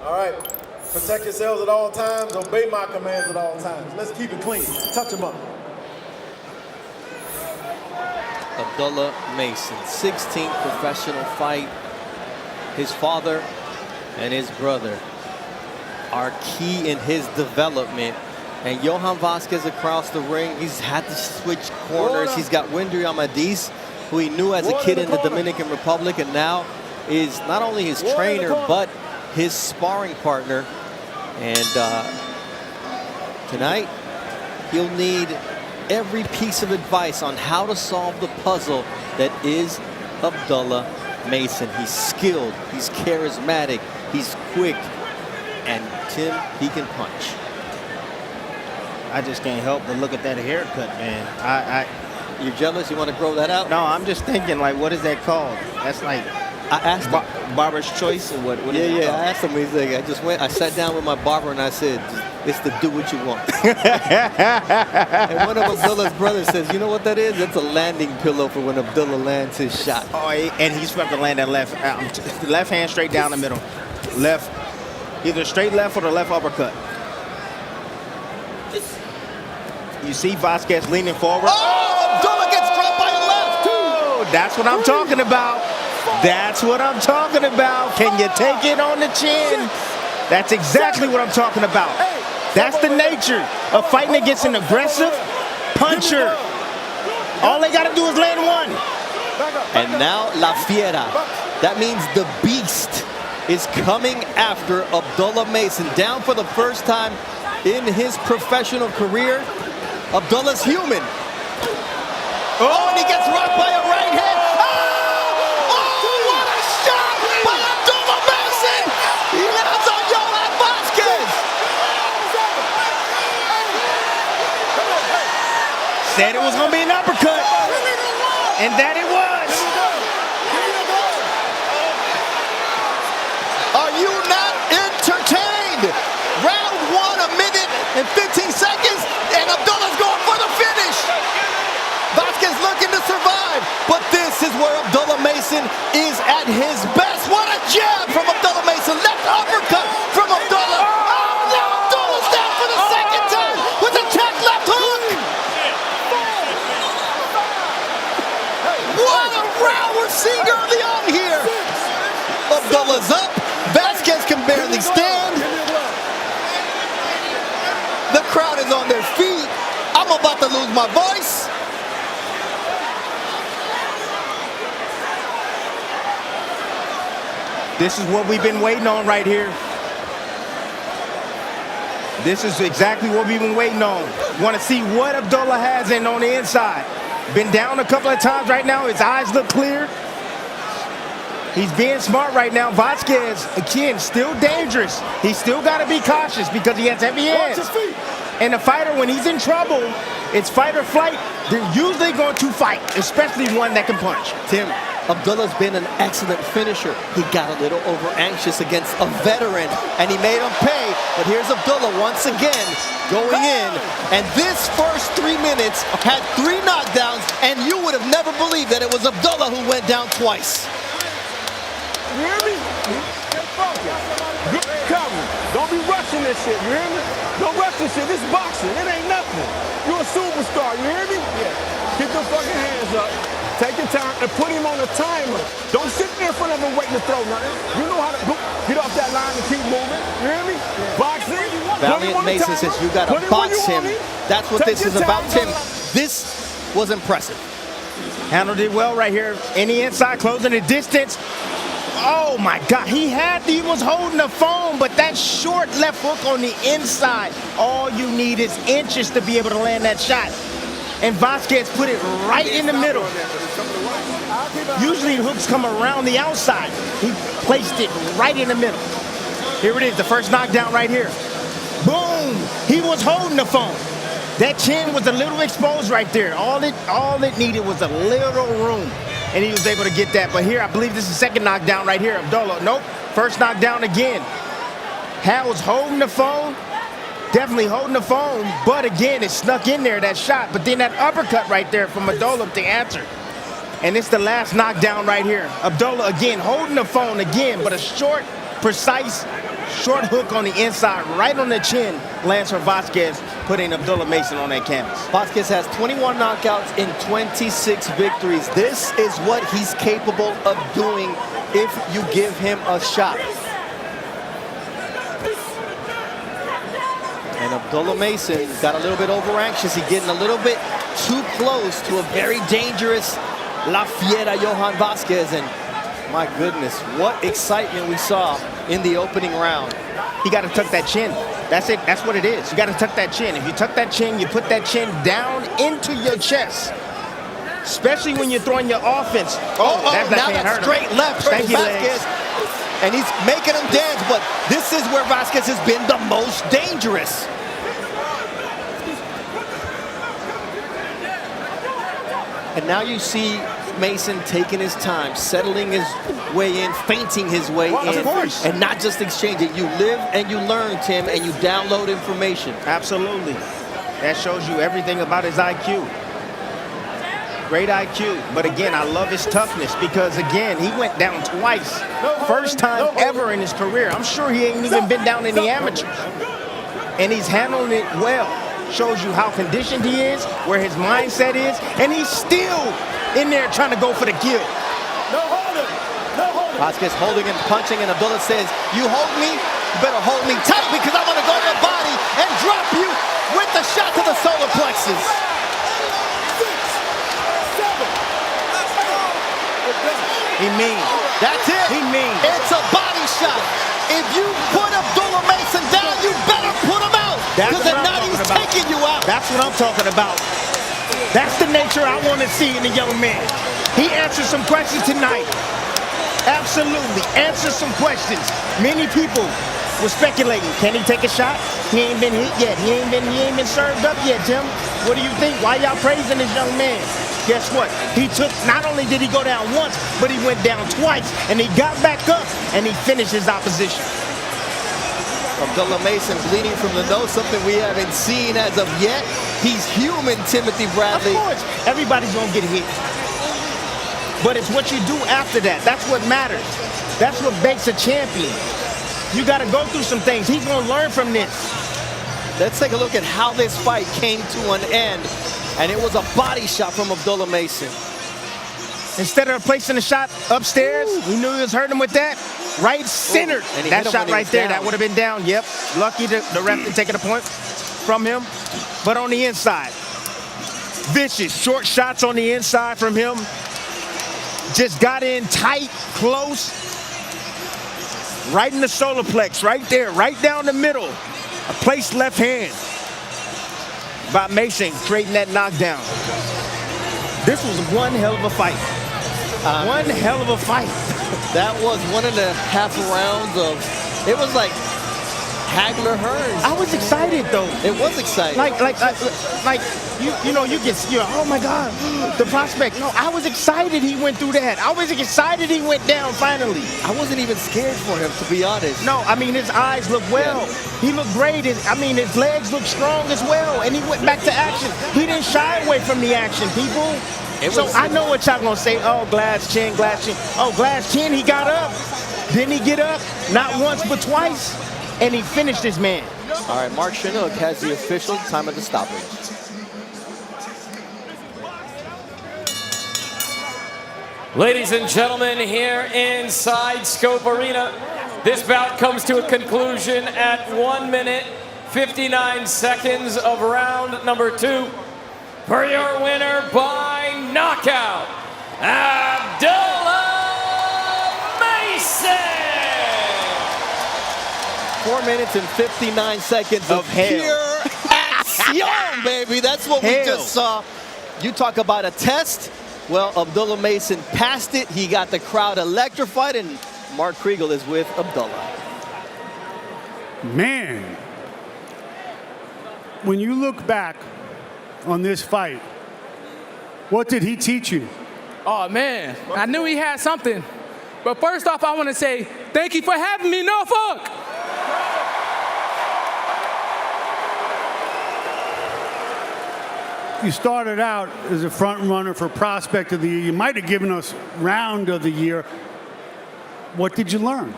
All right. Protect yourselves at all times. Obey my commands at all times. Let's keep it clean. Touch him up. Abdullah Mason, 16th professional fight. His father and his brother are key in his development. And Yohan Vasquez across the ring, he's had to switch corners. He's got Windry Amadis, who he knew as a kid in the Dominican Republic, and now is not only his trainer, but his sparring partner. And tonight, he'll need every piece of advice on how to solve the puzzle that is Abdullah Mason. He's skilled, he's charismatic, he's quick, and Tim, he can punch. I just can't help but look at that haircut, man. You're jealous? You want to grow that out? No, I'm just thinking, like, what is that called? That's like I asked him. Barber's choice or what? Yeah. I asked him. He's like, I sat down with my barber and I said, it's to do what you want. And one of Abdullah's brothers says, you know what that is? That's a landing pillow for when Abdullah lands his shot. Oh, and he's supposed to land that left hand straight down the middle. Left, either straight left or the left uppercut. You see Vasquez leaning forward. Oh, Abdullah gets dropped by the left. Oh, that's what I'm talking about. That's what I'm talking about. Can you take it on the chin? That's exactly what I'm talking about. That's the nature of fighting against an aggressive puncher. All they got to do is land one. And now La Fiera. That means the beast is coming after Abdullah Mason. Down for the first time in his professional career. Abdullah's human. Oh, and he gets rocked by a right hand. Oh, what a shot by Abdullah Mason. He lands on Yohan Vasquez. Said it was going to be an uppercut. And that it was. Are you not entertained? Round one, 1 minute and 15 seconds, and Abdullah's going for the finish. Vasquez looking to survive, but this is where Abdullah Mason is at his best. What a jab from Abdullah Mason. Left uppercut from Abdullah. Oh, now Abdullah's down for the second time with a check left hook. What a round we're seeing early on here. Abdullah's up. Vasquez can barely stand. The crowd is on their feet. I'm about to lose my voice. This is what we've been waiting on right here. This is exactly what we've been waiting on. Want to see what Abdullah has in on the inside. Been down a couple of times right now. His eyes look clear. He's being smart right now. Vasquez, again, still dangerous. He's still got to be cautious because he has heavy hands. And a fighter, when he's in trouble, it's fight or flight. They're usually going to fight, especially one that can punch. Tim, Abdullah's been an excellent finisher. He got a little over-anxious against a veteran, and he made him pay. But here's Abdullah once again going in. And this first 3 minutes had 3 knockdowns, and you would have never believed that it was Abdullah who went down twice. You hear me? Stay focused. Good cover. Don't be rushing this shit, you hear me? Don't rush this shit. This is boxing. It ain't nothing. You're a superstar, you hear me? Yeah. Get those fucking hands up. Take your time and put him on a timer. Don't sit there in front of him waiting to throw nothing. You know how to get off that line and keep moving. You hear me? Boxing. Valiant Mason says you got to box him. That's what this is about, Tim. This was impressive. Handled it well right here. Any inside, closing the distance. Oh my God, he was holding the phone, but that short left hook on the inside. All you need is inches to be able to land that shot. And Vasquez put it right in the middle. Usually hooks come around the outside. He placed it right in the middle. Here it is, the first knockdown right here. Boom, he was holding the phone. That chin was a little exposed right there. All it needed was a little room. And he was able to get that. But here, I believe this is the second knockdown right here. Abdullah, nope. First knockdown again. Hal's holding the phone. Definitely holding the phone. But again, it snuck in there, that shot. But then that uppercut right there from Abdullah to answer. And it's the last knockdown right here. Abdullah again holding the phone again. But a short, precise Short hook on the inside, right on the chin, lands for Vasquez, putting Abdullah Mason on that canvas. Vasquez has 21 knockouts in 26 victories. This is what he's capable of doing if you give him a shot. And Abdullah Mason got a little bit over anxious. He's getting a little bit too close to a very dangerous La Fiera Yohan Vasquez. And my goodness, what excitement we saw in the opening round. He got to tuck that chin. That's it. That's what it is. You got to tuck that chin. If you tuck that chin, you put that chin down into your chest. Especially when you're throwing your offense. Now that straight left Thank hurts you, Vasquez. And he's making him dance, but this is where Vasquez has been the most dangerous. And now you see Mason taking his time, settling his way in, feinting his way in. Of course. And not just exchanging. You live and you learn, Tim, and you download information. Absolutely. That shows you everything about his IQ. Great IQ. But again, I love his toughness because, again, he went down twice. First time ever in his career. I'm sure he ain't even been down in the amateurs. And he's handling it well. Shows you how conditioned he is, where his mindset is, and he's still in there trying to go for the kill. No holding. No holding. Vasquez holding and punching, and Abdullah says, you hold me, you better hold me tight because I'm going to go to the body and drop you with the shot to the solar plexus. 6, 7. He mean. That's it. He mean. It's a body shot. If you put Abdullah Mason down, you better put him out. Because if not, he's taking you out. That's what I'm talking about. That's the nature I want to see in a young man. He answered some questions tonight. Absolutely. Answer some questions. Many people were speculating. Can he take a shot? He ain't been hit yet. He ain't been served up yet, Tim. What do you think? Why y'all praising this young man? Guess what? He took, not only did he go down once, but he went down twice, and he got back up, and he finished his opposition. Abdullah Mason bleeding from the nose, something we haven't seen as of yet. He's human, Timothy Bradley. Of course, everybody's gonna get hit. But it's what you do after that. That's what matters. That's what makes a champion. You gotta go through some things. He's gonna learn from this. Let's take a look at how this fight came to an end. And it was a body shot from Abdullah Mason. Instead of placing the shot upstairs, he knew he was hurting him with that. Right centered. That shot right there, that would have been down. Yep. Lucky the ref didn't take a point from him. But on the inside, vicious short shots on the inside from him. Just got in tight, close. Right in the solar plex, right there, right down the middle. A placed left hand by Mason, creating that knockdown. This was one hell of a fight. One hell of a fight. That was 1.5 rounds of, it was like Hagler-Hearns. I was excited though. It was exciting. Like you're oh my God, the prospect. No, I was excited he went through that. I was excited he went down finally. I wasn't even scared for him, to be honest. No, I mean, his eyes look well. Yeah. He looked great. His legs look strong as well. And he went back to action. He didn't shy away from the action, people. So I know what y'all gonna say. Oh, glass chin, glass chin. Oh, glass chin, he got up. Didn't he get up? Not once, but twice. And he finished his man. All right, Mark Chinook has the official time of the stoppage. Ladies and gentlemen, here inside Scope Arena, this bout comes to a conclusion at 1 minute, 59 seconds of round number 2. For your winner by knockout, Abdullah Mason! 4 minutes and 59 seconds of pure action, baby. That's what we just saw. You talk about a test. Well, Abdullah Mason passed it. He got the crowd electrified, and Mark Kriegel is with Abdullah. Man, when you look back on this fight, what did he teach you? Oh, man, I knew he had something. But first off, I want to say thank you for having me, Norfolk. You started out as a front runner for Prospect of the Year. You might have given us Round of the Year. What did you learn?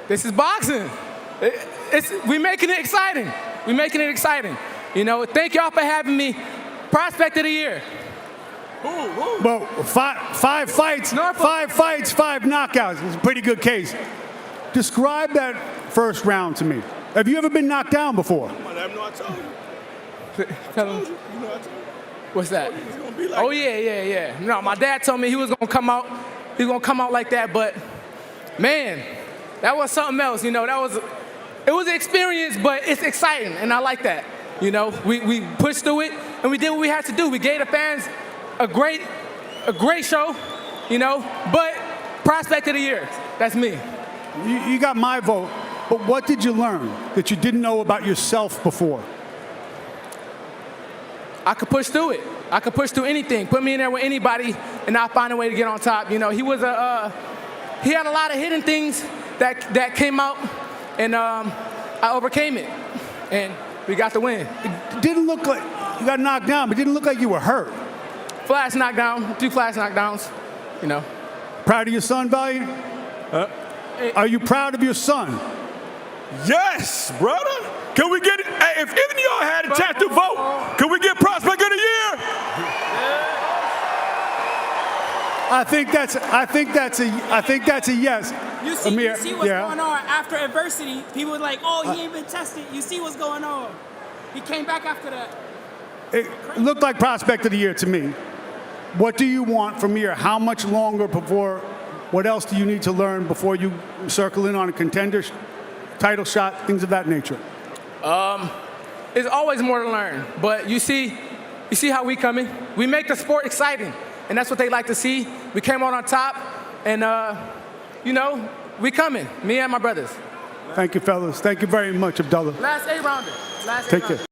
This is boxing. We making it exciting. We making it exciting. You know, thank y'all for having me. Prospect of the year. Well, five fights, Norfolk. 5 fights, 5 knockouts. It's a pretty good case. Describe that first round to me. Have you ever been knocked down before? I told you. Tell him. You know I told you. What's that? It's gonna be like Oh yeah. No, my dad told me he was gonna come out. He was gonna come out like that, but man, that was something else. You know, it was an experience, but it's exciting, and I like that. You know, we pushed through it, and we did what we had to do. We gave the fans a great show. You know, but prospect of the year. That's me. You got my vote, but what did you learn that you didn't know about yourself before? I could push through it. I could push through anything. Put me in there with anybody, and I'll find a way to get on top. You know, he had a lot of hidden things that came out, and I overcame it, and we got the win. It didn't look like you got knocked down, but it didn't look like you were hurt. Flash knockdown, 2 flash knockdowns. You know. Proud of your son, Valiant? Are you proud of your son? yes, brother. Can we get it? Hey, if any of y'all had a chance to vote, can we get Prospect of the Year? I think that's a yes. You see, Amir, you see what's yeah. going on after adversity. People were like, oh, he ain't been tested. You see what's going on. He came back after that. It looked like Prospect of the Year to me. What do you want from here? How much longer before? What else do you need to learn before you circle in on a contender, title shot, things of that nature? There's always more to learn, but you see how we coming. We make the sport exciting, and that's what they like to see. We came out on top, and you know, we coming. Me and my brothers. Thank you, fellas. Thank you very much, Abdullah. Last 8-rounder. Take care.